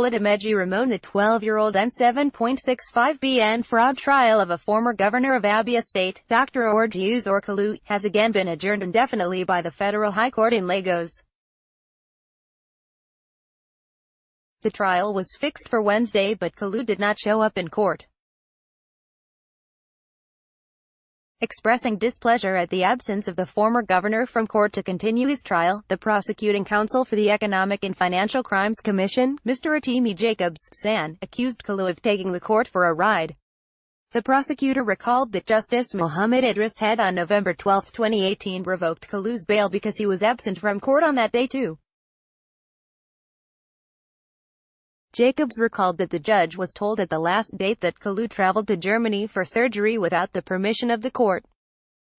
Oladimeji Ramon. The 12-year-old N7.65bn fraud trial of a former governor of Abia State, Dr. Orji Uzor Kalu, has again been adjourned indefinitely by the Federal High Court in Lagos. The trial was fixed for Wednesday, but Kalu did not show up in court. Expressing displeasure at the absence of the former governor from court to continue his trial, the prosecuting counsel for the Economic and Financial Crimes Commission, Mr. Rotimi Jacobs, SAN, accused Kalu of taking the court for a ride. The prosecutor recalled that Justice Mohammed Idris had on November 12, 2018 revoked Kalu's bail because he was absent from court on that day too. Jacobs recalled that the judge was told at the last date that Kalu traveled to Germany for surgery without the permission of the court.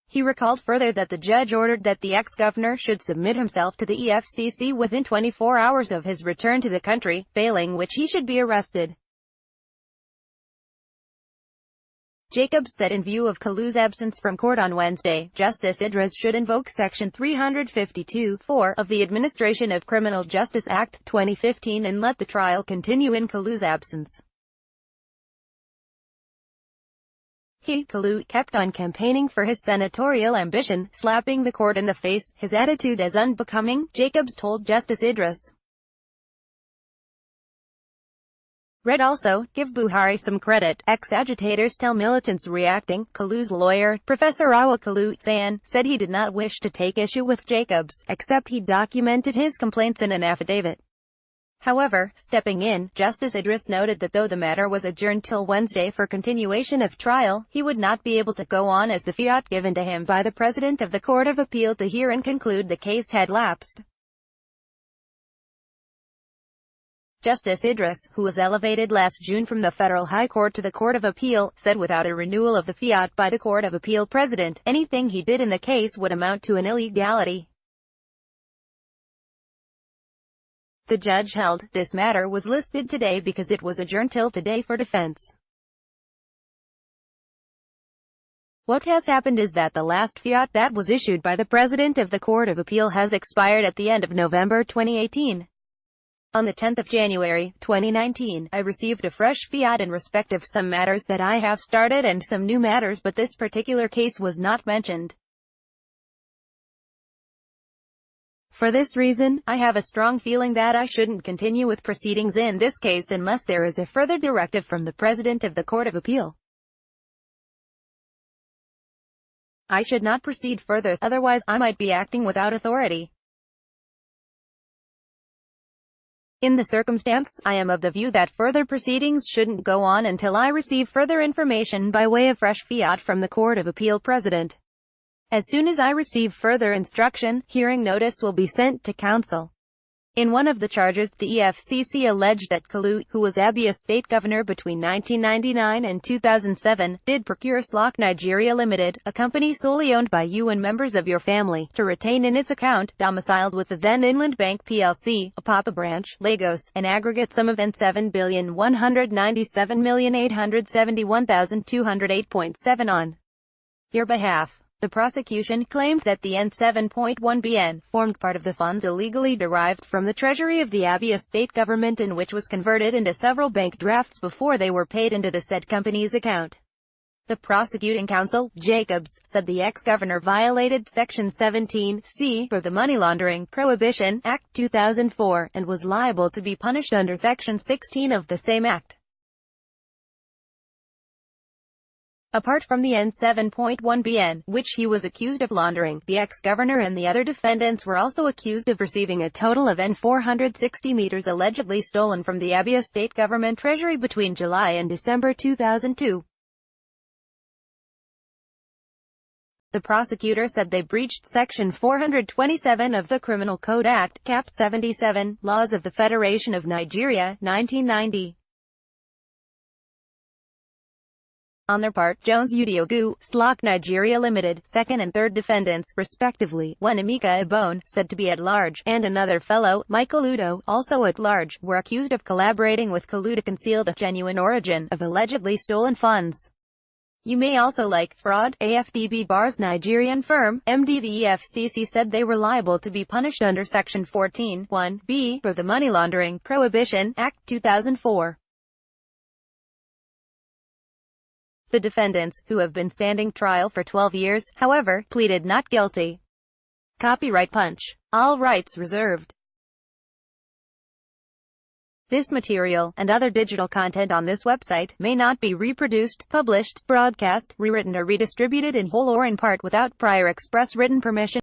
He recalled further that the judge ordered that the ex-governor should submit himself to the EFCC within 24 hours of his return to the country, failing which he should be arrested. Jacobs said in view of Kalu's absence from court on Wednesday, Justice Idris should invoke Section 352(4) of the Administration of Criminal Justice Act, 2015 and let the trial continue in Kalu's absence. Kalu, kept on campaigning for his senatorial ambition, slapping the court in the face, his attitude as unbecoming, Jacobs told Justice Idris. Read also, give Buhari some credit, ex-agitators tell militants reacting. Kalu's lawyer, Professor Orji Kalu, SAN, said he did not wish to take issue with Jacobs, except he documented his complaints in an affidavit. However, stepping in, Justice Idris noted that though the matter was adjourned till Wednesday for continuation of trial, he would not be able to go on as the fiat given to him by the President of the Court of Appeal to hear and conclude the case had lapsed. Justice Idris, who was elevated last June from the Federal High Court to the Court of Appeal, said without a renewal of the fiat by the Court of Appeal President, anything he did in the case would amount to an illegality. The judge held, this matter was listed today because it was adjourned till today for defense. What has happened is that the last fiat that was issued by the President of the Court of Appeal has expired at the end of November 2018. On the 10th of January, 2019, I received a fresh fiat in respect of some matters that I have started and some new matters, but this particular case was not mentioned. For this reason, I have a strong feeling that I shouldn't continue with proceedings in this case unless there is a further directive from the President of the Court of Appeal. I should not proceed further, otherwise I might be acting without authority. In the circumstance, I am of the view that further proceedings shouldn't go on until I receive further information by way of fresh fiat from the Court of Appeal President. As soon as I receive further instruction, hearing notice will be sent to counsel. In one of the charges, the EFCC alleged that Kalu, who was Abia State governor between 1999 and 2007, did procure SLOC Nigeria Limited, a company solely owned by you and members of your family, to retain in its account, domiciled with the then Inland Bank plc, Apapa branch, Lagos, an aggregate sum of N7,197,871,208.7 on your behalf. The prosecution claimed that the N7.1bn formed part of the funds illegally derived from the treasury of the Abia State government and which was converted into several bank drafts before they were paid into the said company's account. The prosecuting counsel, Jacobs, said the ex-governor violated Section 17(c) of the Money Laundering Prohibition Act 2004 and was liable to be punished under Section 16 of the same act. Apart from the N7.1bn, which he was accused of laundering, the ex-governor and the other defendants were also accused of receiving a total of N460 meters allegedly stolen from the Abia State government treasury between July and December 2002. The prosecutor said they breached Section 427 of the Criminal Code Act, Cap 77, Laws of the Federation of Nigeria, 1990. On their part, Jones Udiogu, SLOC Nigeria Limited, second and third defendants, respectively, one Emeka Ebone, said to be at large, and another fellow, Michael Udo, also at large, were accused of collaborating with Kalu to conceal the genuine origin of allegedly stolen funds. You may also like fraud. AFDB bars Nigerian firm, MD. The EFCC said they were liable to be punished under Section 14(1)(b) of the Money Laundering Prohibition Act, 2004. The defendants, who have been standing trial for 12 years, however, pleaded not guilty. Copyright Punch. All rights reserved. This material, and other digital content on this website, may not be reproduced, published, broadcast, rewritten or redistributed in whole or in part without prior express written permission.